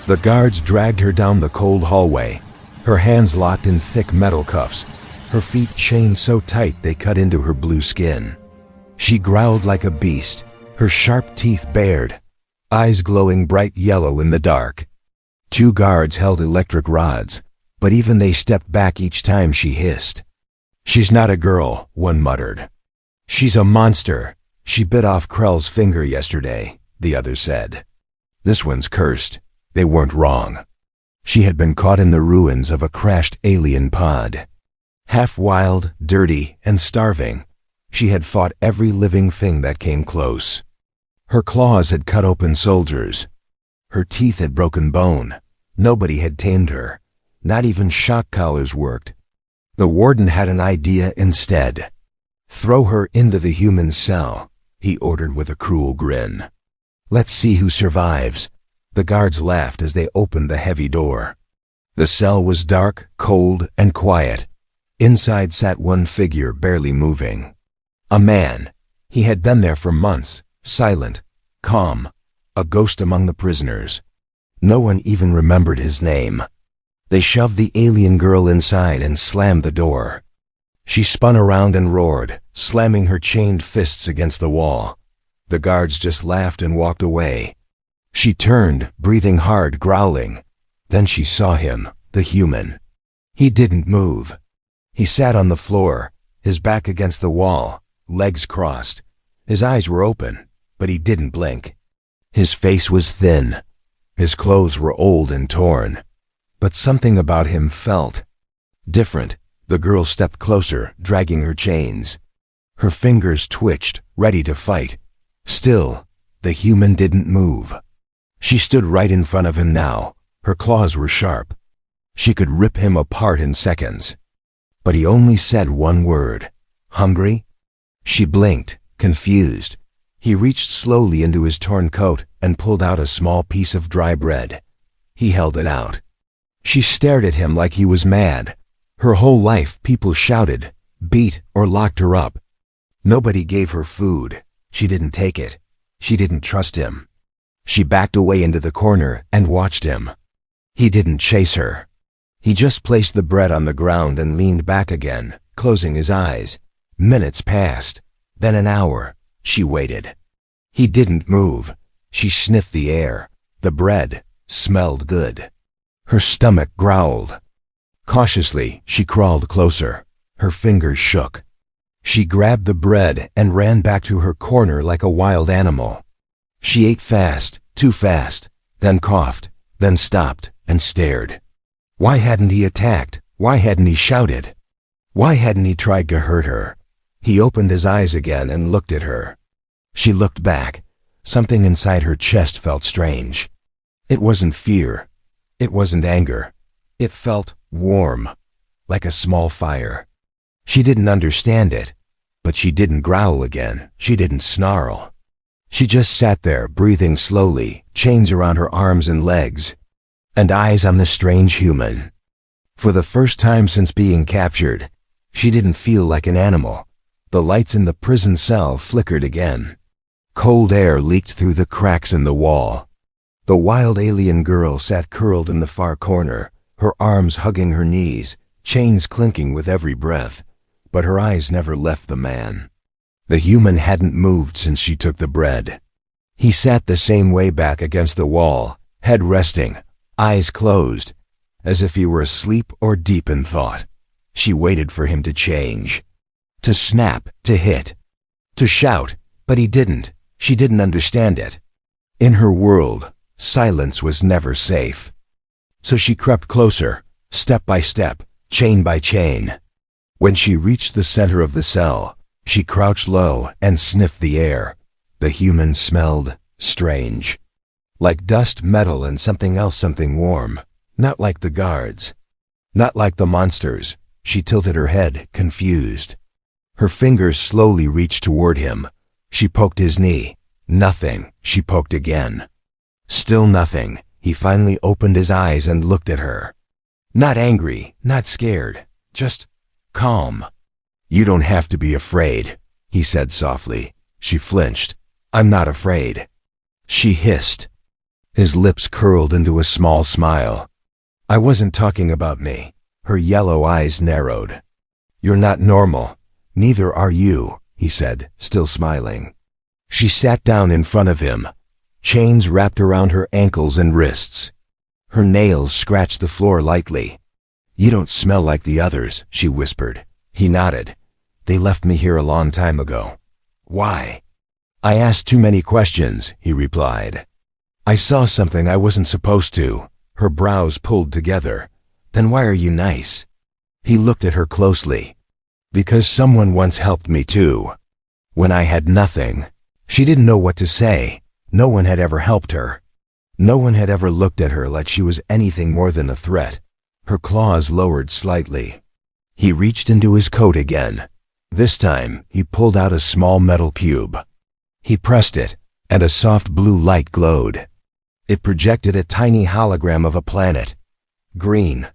The guards dragged her down the cold hallway, her hands locked in thick metal cuffs, her feet chained so tight they cut into her blue skin. She growled like a beast, her sharp teeth bared, eyes glowing bright yellow in the dark. 2 guards held electric rods, but even they stepped back each time she hissed. "She's not a girl," one muttered. "She's a monster. She bit off Krell's finger yesterday," the other said. "This one's cursed." They weren't wrong. She had been caught in the ruins of a crashed alien pod. Half wild, dirty, and starving, she had fought every living thing that came close. Her claws had cut open soldiers. Her teeth had broken bone. Nobody had tamed her. Not even shock collars worked. The warden had an idea instead. "Throw her into the human cell," he ordered with a cruel grin. "Let's see who survives." The guards laughed as they opened the heavy door. The cell was dark, cold, and quiet. Inside sat one figure barely moving. A man. He had been there for months, silent, calm, a ghost among the prisoners. No one even remembered his name. They shoved the alien girl inside and slammed the door. She spun around and roared, slamming her chained fists against the wall. The guards just laughed and walked away. She turned, breathing hard, growling. Then she saw him, the human. He didn't move. He sat on the floor, his back against the wall, legs crossed. His eyes were open, but he didn't blink. His face was thin. His clothes were old and torn. But something about him felt different. The girl stepped closer, dragging her chains. Her fingers twitched, ready to fight. Still, the human didn't move. She stood right in front of him now. Her claws were sharp. She could rip him apart in seconds. But he only said one word. "Hungry?" She blinked, confused. He reached slowly into his torn coat and pulled out a small piece of dry bread. He held it out. She stared at him like he was mad. Her whole life people shouted, beat, or locked her up. Nobody gave her food. She didn't take it. She didn't trust him. She backed away into the corner and watched him. He didn't chase her. He just placed the bread on the ground and leaned back again, closing his eyes. Minutes passed, then an hour. She waited. He didn't move. She sniffed the air. The bread smelled good. Her stomach growled. Cautiously, she crawled closer. Her fingers shook. She grabbed the bread and ran back to her corner like a wild animal. She ate fast, too fast, then coughed, then stopped and stared. Why hadn't he attacked? Why hadn't he shouted? Why hadn't he tried to hurt her? He opened his eyes again and looked at her. She looked back. Something inside her chest felt strange. It wasn't fear. It wasn't anger. It felt warm, like a small fire. She didn't understand it, but she didn't growl again. She didn't snarl. She just sat there, breathing slowly, chains around her arms and legs, and eyes on the strange human. For the first time since being captured, she didn't feel like an animal. The lights in the prison cell flickered again. Cold air leaked through the cracks in the wall. The wild alien girl sat curled in the far corner, her arms hugging her knees, chains clinking with every breath, but her eyes never left the man. The human hadn't moved since she took the bread. He sat the same way back against the wall, head resting, eyes closed, as if he were asleep or deep in thought. She waited for him to change, to snap, to hit, to shout, but he didn't. She didn't understand it. In her world, silence was never safe. So she crept closer, step by step, chain by chain. When she reached the center of the cell, she crouched low and sniffed the air. The human smelled strange. Like dust, metal, and something else, something warm. Not like the guards. Not like the monsters. She tilted her head, confused. Her fingers slowly reached toward him. She poked his knee. Nothing. She poked again. Still nothing. He finally opened his eyes and looked at her. Not angry, not scared, just calm. "You don't have to be afraid," he said softly. She flinched. "I'm not afraid." She hissed. His lips curled into a small smile. I wasn't talking about me. Her yellow eyes narrowed. You're not normal. Neither are you, he said, still smiling. She sat down in front of him. Chains wrapped around her ankles and wrists. Her nails scratched the floor lightly. You don't smell like the others, she whispered. He nodded. They left me here a long time ago. Why? I asked too many questions, he replied. I saw something I wasn't supposed to. Her brows pulled together. Then why are you nice? He looked at her closely. Because someone once helped me too. When I had nothing. She didn't know what to say. No one had ever helped her. No one had ever looked at her like she was anything more than a threat. Her claws lowered slightly. He reached into his coat again. This time, he pulled out a small metal cube. He pressed it, and a soft blue light glowed. It projected a tiny hologram of a planet. Green.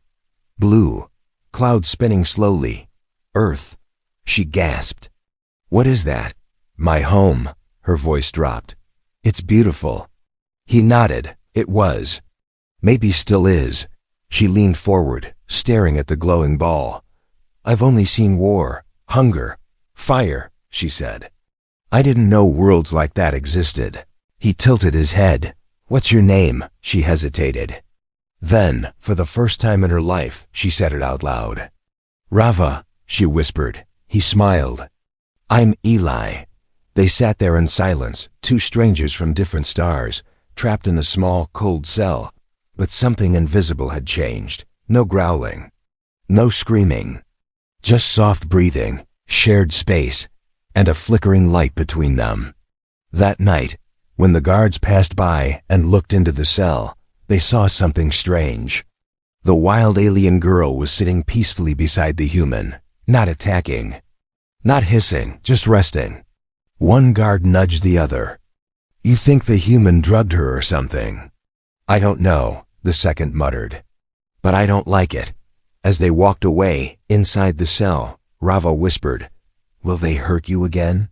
Blue. Clouds spinning slowly. Earth. She gasped. What is that? My home. Her voice dropped. It's beautiful. He nodded. It was. Maybe still is. She leaned forward, staring at the glowing ball. I've only seen war, hunger, fire, she said. I didn't know worlds like that existed. He tilted his head. What's your name? She hesitated. Then, for the first time in her life, she said it out loud. Rava, she whispered. He smiled. I'm Eli. They sat there in silence, two strangers from different stars, trapped in a small, cold cell. But something invisible had changed. No growling. No screaming. Just soft breathing, shared space, and a flickering light between them. That night, when the guards passed by and looked into the cell, they saw something strange. The wild alien girl was sitting peacefully beside the human, not attacking. Not hissing, just resting. One guard nudged the other. You think the human drugged her or something? I don't know, the second muttered. But I don't like it. As they walked away, inside the cell, Rava whispered, Will they hurt you again?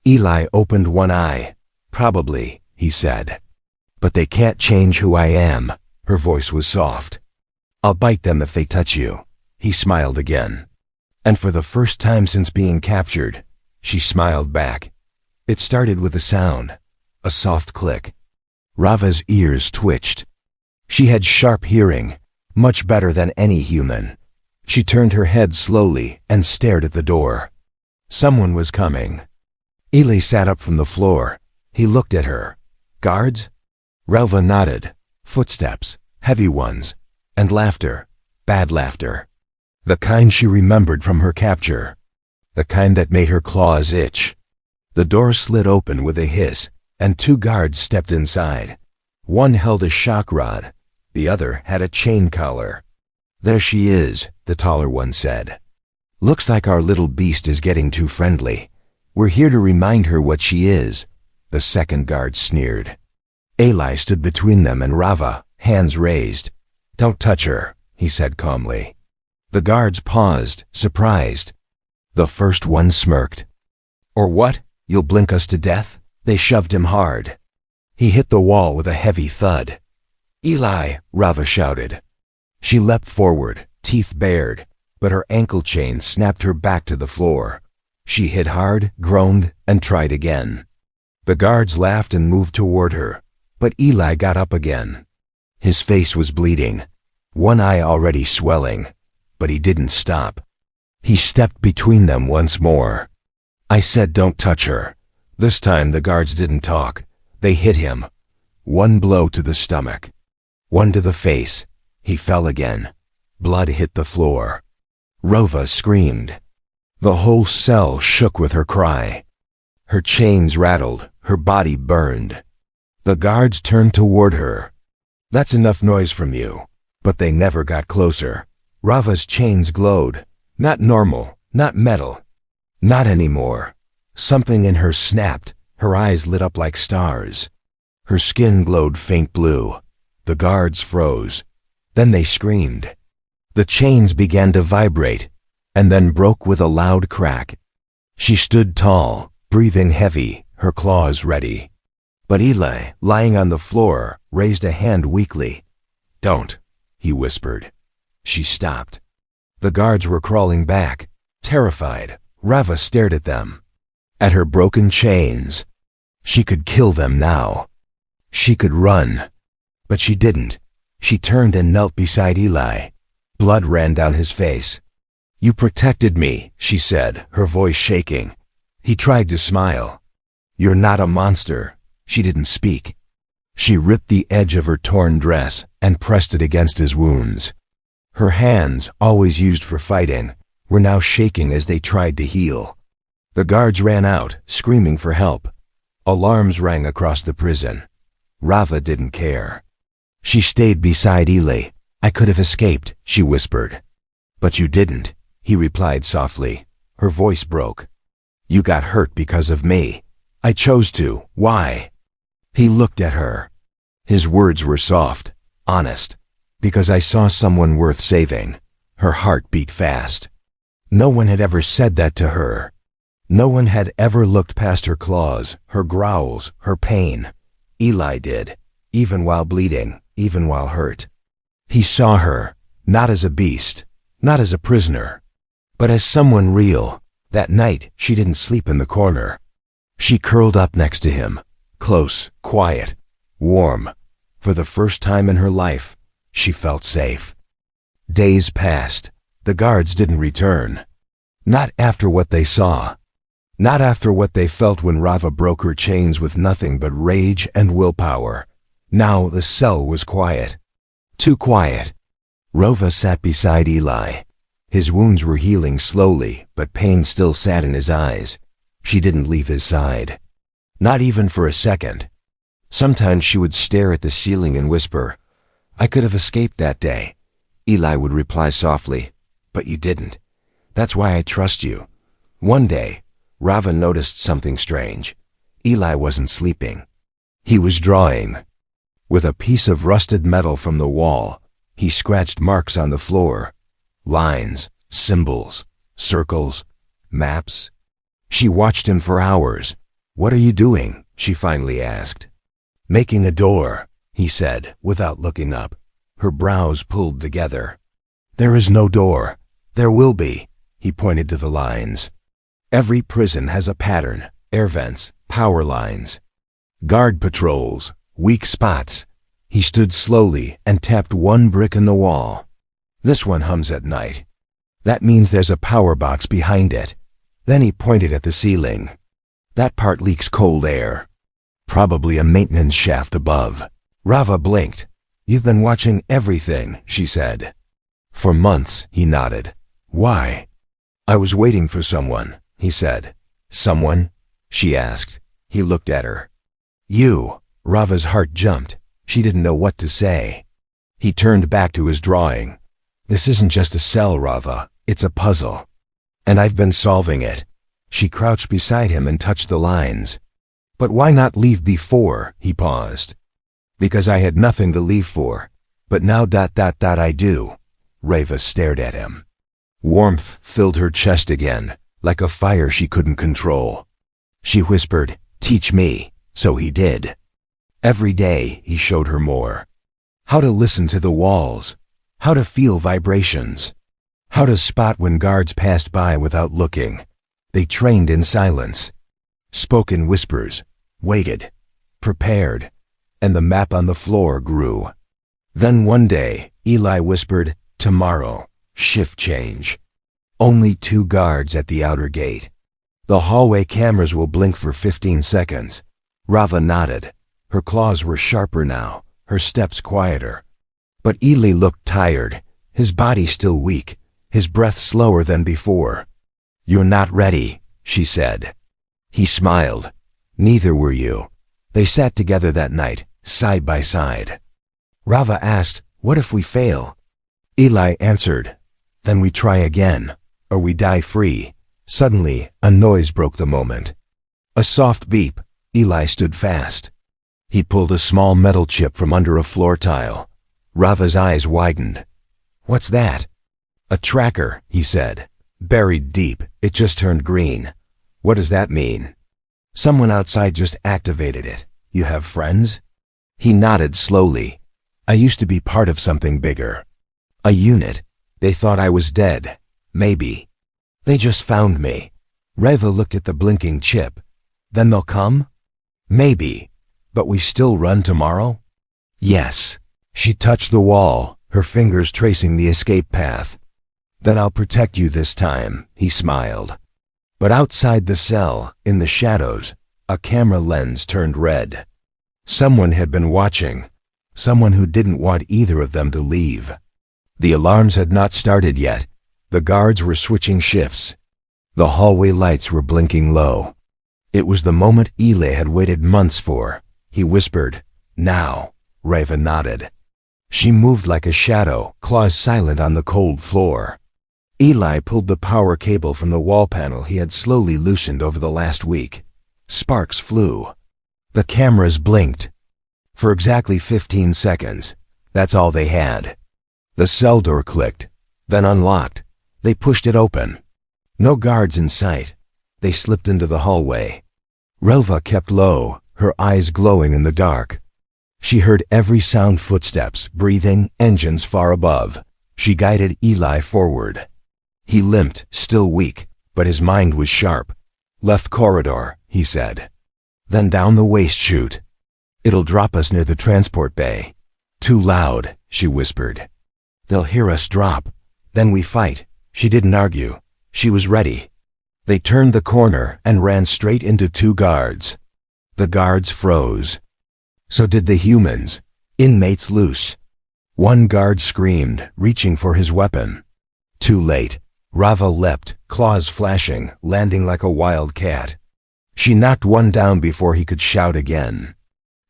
Eli opened one eye. Probably, he said. But they can't change who I am. Her voice was soft. I'll bite them if they touch you. He smiled again. And for the first time since being captured, she smiled back. It started with a sound, a soft click. Rava's ears twitched. She had sharp hearing, much better than any human. She turned her head slowly and stared at the door. Someone was coming. Eli sat up from the floor. He looked at her. Guards? Rava nodded. Footsteps, heavy ones, and laughter, bad laughter. The kind she remembered from her capture. The kind that made her claws itch. The door slid open with a hiss, and two guards stepped inside. One held a shock rod. The other had a chain collar. There she is, the taller one said. Looks like our little beast is getting too friendly. We're here to remind her what she is. The second guard sneered. Eli stood between them and Rava, hands raised. Don't touch her, he said calmly. The guards paused, surprised. The first one smirked. Or what? You'll blink us to death? They shoved him hard. He hit the wall with a heavy thud. Eli, Rava shouted. She leapt forward, teeth bared, but her ankle chain snapped her back to the floor. She hit hard, groaned, and tried again. The guards laughed and moved toward her, but Eli got up again. His face was bleeding, one eye already swelling, but he didn't stop. He stepped between them once more. I said don't touch her. This time the guards didn't talk. They hit him. One blow to the stomach. One to the face. He fell again. Blood hit the floor. Rova screamed. The whole cell shook with her cry. Her chains rattled. Her body burned. The guards turned toward her. That's enough noise from you. But they never got closer. Rava's chains glowed. Not normal. Not metal. Not anymore. Something in her snapped. Her eyes lit up like stars. Her skin glowed faint blue. The guards froze. Then they screamed. The chains began to vibrate, and then broke with a loud crack. She stood tall, breathing heavy, her claws ready. But Eli, lying on the floor, raised a hand weakly. "Don't," he whispered. She stopped. The guards were crawling back. Terrified, Rava stared at them. At her broken chains. She could kill them now. She could run. But she didn't. She turned and knelt beside Eli. Blood ran down his face. "You protected me," she said, her voice shaking. He tried to smile. "You're not a monster." She didn't speak. She ripped the edge of her torn dress and pressed it against his wounds. Her hands, always used for fighting, were now shaking as they tried to heal. The guards ran out, screaming for help. Alarms rang across the prison. Rava didn't care. She stayed beside Eli. "I could have escaped," she whispered. "But you didn't," he replied softly. Her voice broke. "You got hurt because of me. I chose to. Why?" He looked at her. His words were soft, honest. "Because I saw someone worth saving." Her heart beat fast. No one had ever said that to her. No one had ever looked past her claws, her growls, her pain. Eli did, even while bleeding, even while hurt. He saw her, not as a beast, not as a prisoner, but as someone real. That night, she didn't sleep in the corner. She curled up next to him, close, quiet, warm. For the first time in her life, she felt safe. Days passed. The guards didn't return. Not after what they saw. Not after what they felt when Rava broke her chains with nothing but rage and willpower. Now the cell was quiet. Too quiet. Rava sat beside Eli. His wounds were healing slowly, but pain still sat in his eyes. She didn't leave his side. Not even for a second. Sometimes she would stare at the ceiling and whisper, "I could have escaped that day." Eli would reply softly, "But you didn't. That's why I trust you." One day, Rava noticed something strange. Eli wasn't sleeping. He was drawing. With a piece of rusted metal from the wall, he scratched marks on the floor. Lines, symbols, circles, maps. She watched him for hours. "What are you doing?" she finally asked. "Making a door," he said, without looking up. Her brows pulled together. "There is no door. There will be." He pointed to the lines. "Every prison has a pattern, air vents, power lines, guard patrols, weak spots." He stood slowly and tapped one brick in the wall. "This one hums at night. That means there's a power box behind it." Then he pointed at the ceiling. "That part leaks cold air. Probably a maintenance shaft above." Rava blinked. "You've been watching everything," she said. "For months," he nodded. "Why?" "I was waiting for someone," he said. "Someone?" she asked. He looked at her. "You." Rava's heart jumped. She didn't know what to say. He turned back to his drawing. "This isn't just a cell, Rava. It's a puzzle. And I've been solving it." She crouched beside him and touched the lines. "But why not leave before?" He paused. "Because I had nothing to leave for. But now ... I do." Rava stared at him. Warmth filled her chest again, like a fire she couldn't control. She whispered, "Teach me." So he did. Every day he showed her more. How to listen to the walls. How to feel vibrations. How to spot when guards passed by without looking. They trained in silence. Spoke in whispers. Waited. Prepared. And the map on the floor grew. Then one day, Eli whispered, "Tomorrow. Shift change. Only 2 guards at the outer gate. The hallway cameras will blink for 15 seconds. Rava nodded. Her claws were sharper now, her steps quieter. But Eli looked tired, his body still weak, his breath slower than before. "You're not ready," she said. He smiled. "Neither were you." They sat together that night, side by side. Rava asked, "What if we fail?" Eli answered, "Then we try again, or we die free." Suddenly, a noise broke the moment. A soft beep. Eli stood fast. He pulled a small metal chip from under a floor tile. Rava's eyes widened. "What's that?" "A tracker," he said. "Buried deep. It just turned green." "What does that mean?" "Someone outside just activated it. You have friends?" He nodded slowly. I used to be part of something bigger. A unit. They thought I was dead. Maybe. They just found me. Reva looked at the blinking chip. Then they'll come? Maybe. But we still run tomorrow? Yes. She touched the wall, her fingers tracing the escape path. Then I'll protect you this time, he smiled. But outside the cell, in the shadows, a camera lens turned red. Someone had been watching. Someone who didn't want either of them to leave. The alarms had not started yet. The guards were switching shifts. The hallway lights were blinking low. It was the moment Eli had waited months for. He whispered, "Now." Reva nodded. She moved like a shadow, claws silent on the cold floor. Eli pulled the power cable from the wall panel he had slowly loosened over the last week. Sparks flew. The cameras blinked. For exactly 15 seconds. That's all they had. The cell door clicked, then unlocked. They pushed it open. No guards in sight. They slipped into the hallway. Reva kept low, her eyes glowing in the dark. She heard every sound: footsteps, breathing, engines far above. She guided Eli forward. He limped, still weak, but his mind was sharp. "Left corridor," he said. "Then down the waste chute. It'll drop us near the transport bay." "Too loud," she whispered. "They'll hear us drop. Then we fight." She didn't argue. She was ready. They turned the corner and ran straight into 2 guards. The guards froze. So did the humans. Inmates loose. One guard screamed, reaching for his weapon. Too late. Reva leapt, claws flashing, landing like a wild cat. She knocked one down before he could shout again.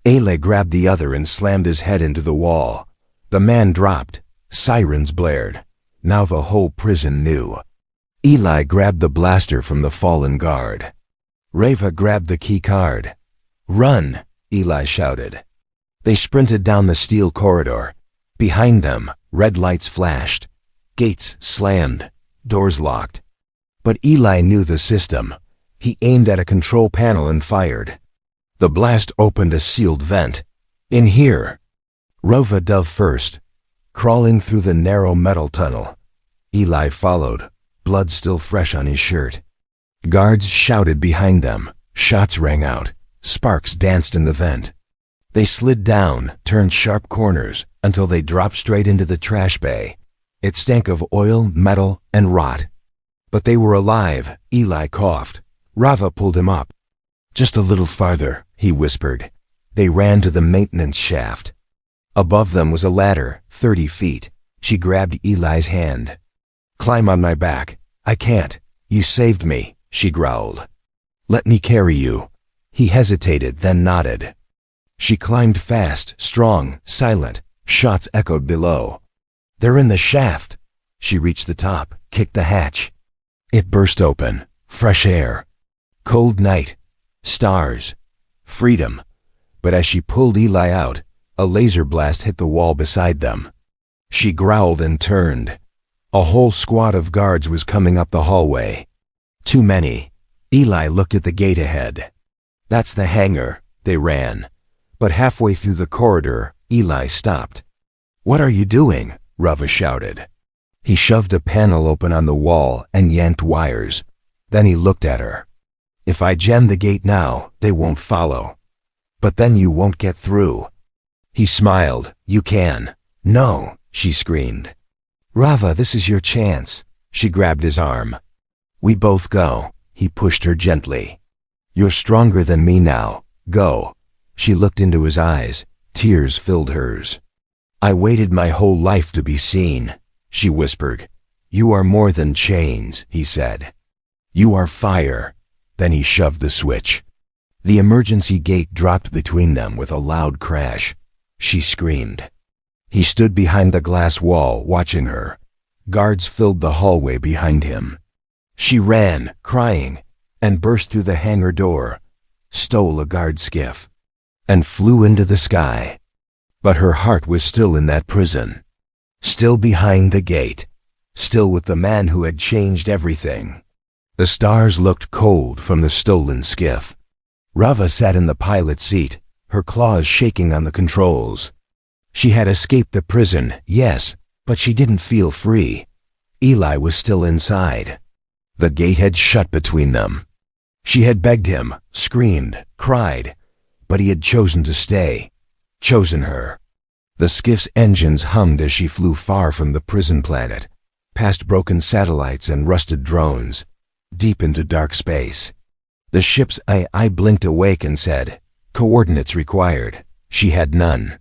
Eli grabbed the other and slammed his head into the wall. The man dropped. Sirens blared. Now the whole prison knew. Eli grabbed the blaster from the fallen guard. Reva grabbed the key card. "Run!" Eli shouted. They sprinted down the steel corridor. Behind them, red lights flashed. Gates slammed. Doors locked. But Eli knew the system. He aimed at a control panel and fired. The blast opened a sealed vent. "In here." Reva dove first, crawling through the narrow metal tunnel. Eli followed, blood still fresh on his shirt. Guards shouted behind them. Shots rang out. Sparks danced in the vent. They slid down, turned sharp corners, until they dropped straight into the trash bay. It stank of oil, metal, and rot. But they were alive. Eli coughed. Reva pulled him up. "Just a little farther," he whispered. They ran to the maintenance shaft. Above them was a ladder, 30 feet. She grabbed Eli's hand. "Climb on my back." "I can't. You saved me," she growled. "Let me carry you." He hesitated, then nodded. She climbed fast, strong, silent. Shots echoed below. "They're in the shaft." She reached the top, kicked the hatch. It burst open. Fresh air. Cold night. Stars. Freedom. But as she pulled Eli out, a laser blast hit the wall beside them. She growled and turned. A whole squad of guards was coming up the hallway. Too many. Eli looked at the gate ahead. "That's the hangar." They ran. But halfway through the corridor, Eli stopped. "What are you doing?" Reva shouted. He shoved a panel open on the wall and yanked wires. Then he looked at her. "If I jam the gate now, they won't follow. But then you won't get through." He smiled. "You can." "No," she screamed. "Reva, this is your chance." She grabbed his arm. "We both go." He pushed her gently. "You're stronger than me now. Go." She looked into his eyes. Tears filled hers. "I waited my whole life to be seen," she whispered. "You are more than chains," he said. "You are fire." Then he shoved the switch. The emergency gate dropped between them with a loud crash. She screamed. He stood behind the glass wall, watching her. Guards filled the hallway behind him. She ran, crying, and burst through the hangar door, stole a guard skiff, and flew into the sky. But her heart was still in that prison, still behind the gate, still with the man who had changed everything. The stars looked cold from the stolen skiff. Reva sat in the pilot seat, her claws shaking on the controls. She had escaped the prison, yes, but she didn't feel free. Eli was still inside. The gate had shut between them. She had begged him, screamed, cried, but he had chosen to stay, chosen her. The skiff's engines hummed as she flew far from the prison planet, past broken satellites and rusted drones, deep into dark space. The ship's eye blinked awake and said, "Coordinates required." She had none.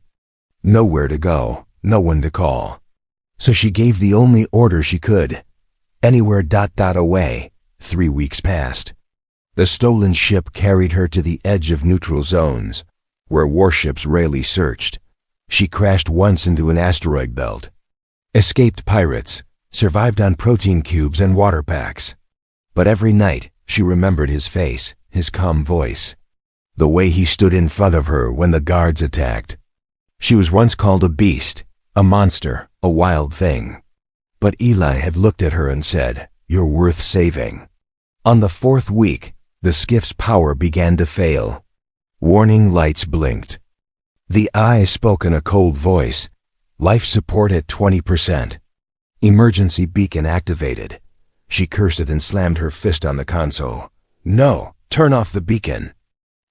Nowhere to go, no one to call. So she gave the only order she could. Anywhere ... away. 3 weeks passed. The stolen ship carried her to the edge of neutral zones, where warships rarely searched. She crashed once into an asteroid belt. Escaped pirates, survived on protein cubes and water packs. But every night, she remembered his face, his calm voice, the way he stood in front of her when the guards attacked. She was once called a beast, a monster, a wild thing. But Eli had looked at her and said, "You're worth saving." On the 4th week, the skiff's power began to fail. Warning lights blinked. The eye spoke in a cold voice. Life support at 20%. Emergency beacon activated. She cursed it and slammed her fist on the console. "No, turn off the beacon.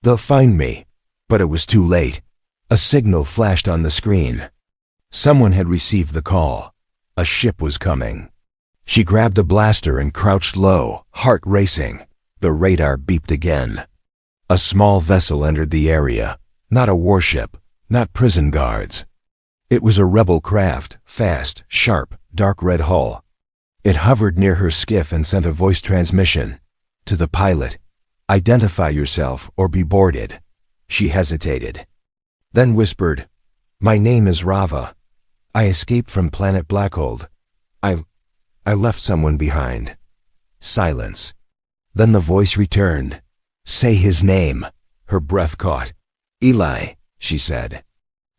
They'll find me." But it was too late. A signal flashed on the screen. Someone had received the call. A ship was coming. She grabbed a blaster and crouched low, heart racing. The radar beeped again. A small vessel entered the area. Not a warship, not prison guards. It was a rebel craft, fast, sharp, dark red hull. It hovered near her skiff and sent a voice transmission. To the pilot, "Identify yourself or be boarded." She hesitated. Then whispered, "My name is Rava. I escaped from planet Blackhold. I left someone behind." Silence. Then the voice returned. "Say his name." Her breath caught. "Eli," she said.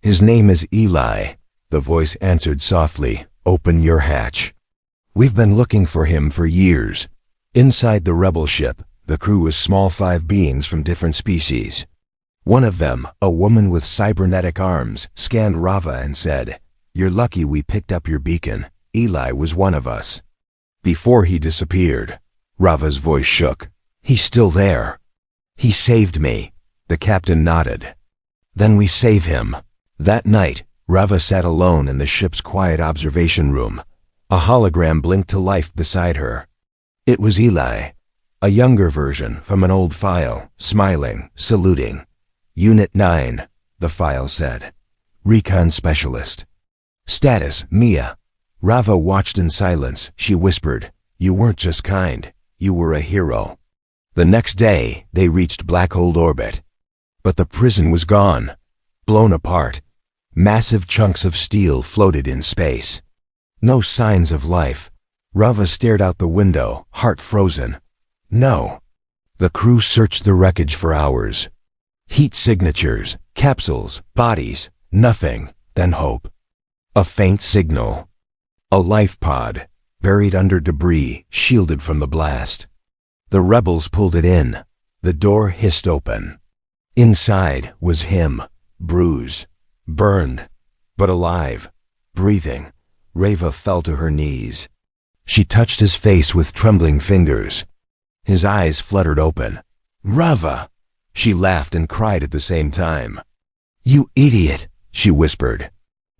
"His name is Eli," the voice answered softly. "Open your hatch." "We've been looking for him for years." Inside the rebel ship, the crew was small 5 beings from different species. One of them, a woman with cybernetic arms, scanned Rava and said, "You're lucky we picked up your beacon. Eli was one of us." Before he disappeared, Rava's voice shook. "He's still there." "He saved me." The captain nodded. "Then we save him." That night, Rava sat alone in the ship's quiet observation room. A hologram blinked to life beside her. It was Eli, a younger version from an old file, smiling, saluting. "Unit 9, the file said. "Recon Specialist." "Status, Mia." Rava watched in silence. She whispered, "You weren't just kind. You were a hero." The next day, they reached Blackhold orbit. But the prison was gone, blown apart. Massive chunks of steel floated in space. No signs of life. Rava stared out the window, heart frozen. No. The crew searched the wreckage for hours. Heat signatures, capsules, bodies, nothing, then hope. A faint signal. A life pod, buried under debris, shielded from the blast. The rebels pulled it in. The door hissed open. Inside was him, bruised, burned, but alive, breathing. Rava fell to her knees. She touched his face with trembling fingers. His eyes fluttered open. "Rava!" She laughed and cried at the same time. "You idiot," she whispered.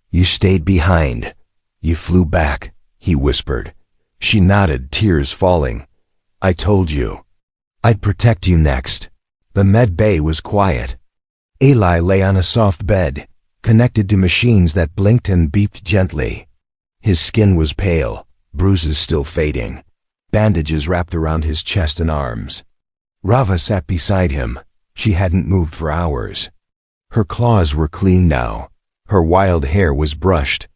"You stayed behind. You flew back," he whispered. She nodded, tears falling. "I told you. I'd protect you next." The med bay was quiet. Eli lay on a soft bed, connected to machines that blinked and beeped gently. His skin was pale, bruises still fading, bandages wrapped around his chest and arms. Rava sat beside him. She hadn't moved for hours. Her claws were clean now. Her wild hair was brushed.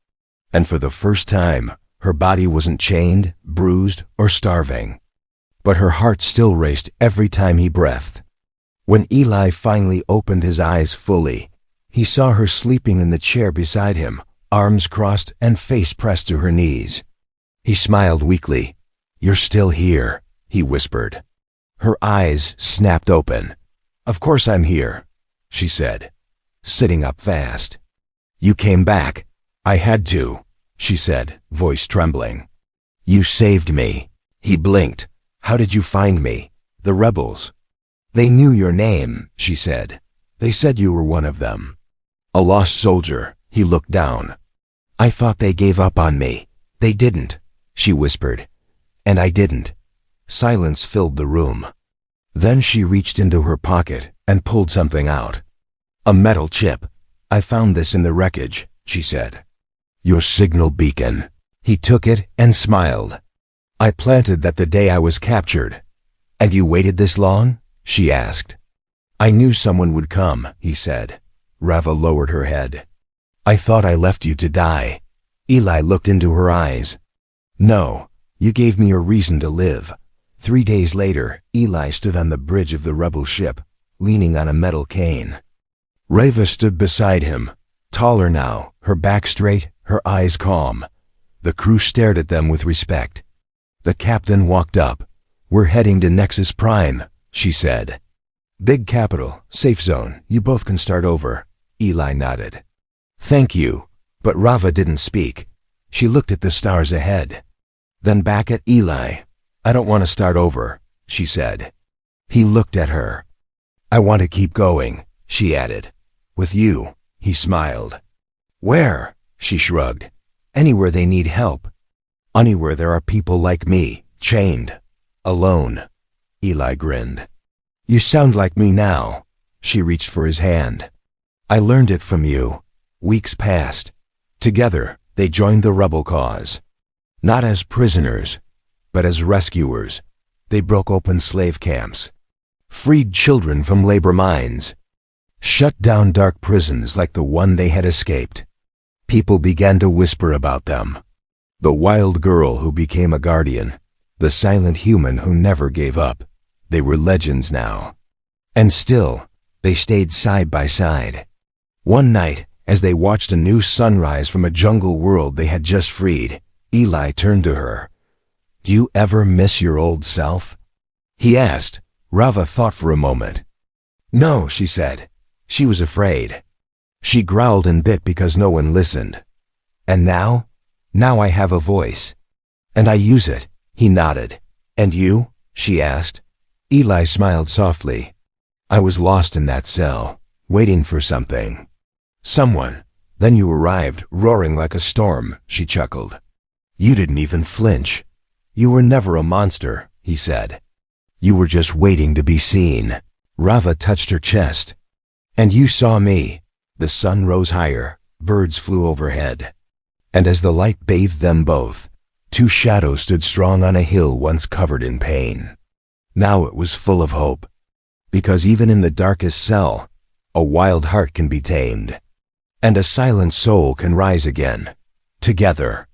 And for the first time, her body wasn't chained, bruised, or starving. But her heart still raced every time he breathed. When Eli finally opened his eyes fully, he saw her sleeping in the chair beside him, arms crossed and face pressed to her knees. He smiled weakly. "You're still here," he whispered. Her eyes snapped open. "Of course I'm here," she said. sitting up fast. "You came back." "I had to," she said, voice trembling. "You saved me." He blinked. "How did you find me?" "The rebels." "They knew your name," she said. "They said you were one of them." "A lost soldier." He looked down. "I thought they gave up on me." "They didn't," she whispered. "And I didn't." Silence filled the room. Then she reached into her pocket and pulled something out. "A metal chip. I found this in the wreckage," she said. "Your signal beacon." He took it and smiled. "I planted that the day I was captured." "And you waited this long?" she asked. "I knew someone would come," he said. Rava lowered her head. "I thought I left you to die." Eli looked into her eyes. "No, you gave me a reason to live." 3 days later, Eli stood on the bridge of the rebel ship, leaning on a metal cane. Rava stood beside him, taller now, her back straight, her eyes calm. The crew stared at them with respect. The captain walked up. "We're heading to Nexus Prime," she said. "Big capital, safe zone, you both can start over." Eli nodded. "Thank you." But Rava didn't speak. She looked at the stars ahead. Then back at Eli. "I don't want to start over," she said. He looked at her. "I want to keep going," she added. "With you." He smiled. "Where?" She shrugged. "Anywhere they need help. Anywhere there are people like me, chained, alone." Eli grinned. "You sound like me now." She reached for his hand. "I learned it from you." Weeks passed. Together, they joined the rebel cause. Not as prisoners, but as rescuers. They broke open slave camps, freed children from labor mines, shut down dark prisons like the one they had escaped. People began to whisper about them. The wild girl who became a guardian, the silent human who never gave up. They were legends now. And still, they stayed side by side. One night, as they watched a new sunrise from a jungle world they had just freed, Eli turned to her. "Do you ever miss your old self?" he asked. Rava thought for a moment. "No," she said. She was afraid. She growled and bit because no one listened. "And now? Now I have a voice. And I use it." He nodded. "And you?" she asked. Eli smiled softly. "I was lost in that cell, waiting for something. Someone. Then you arrived, roaring like a storm," she chuckled. "You didn't even flinch. You were never a monster," he said. "You were just waiting to be seen." Rava touched her chest. "And you saw me." The sun rose higher, birds flew overhead. And as the light bathed them both, 2 shadows stood strong on a hill once covered in pain. Now it was full of hope. Because even in the darkest cell, a wild heart can be tamed. And a silent soul can rise again. Together.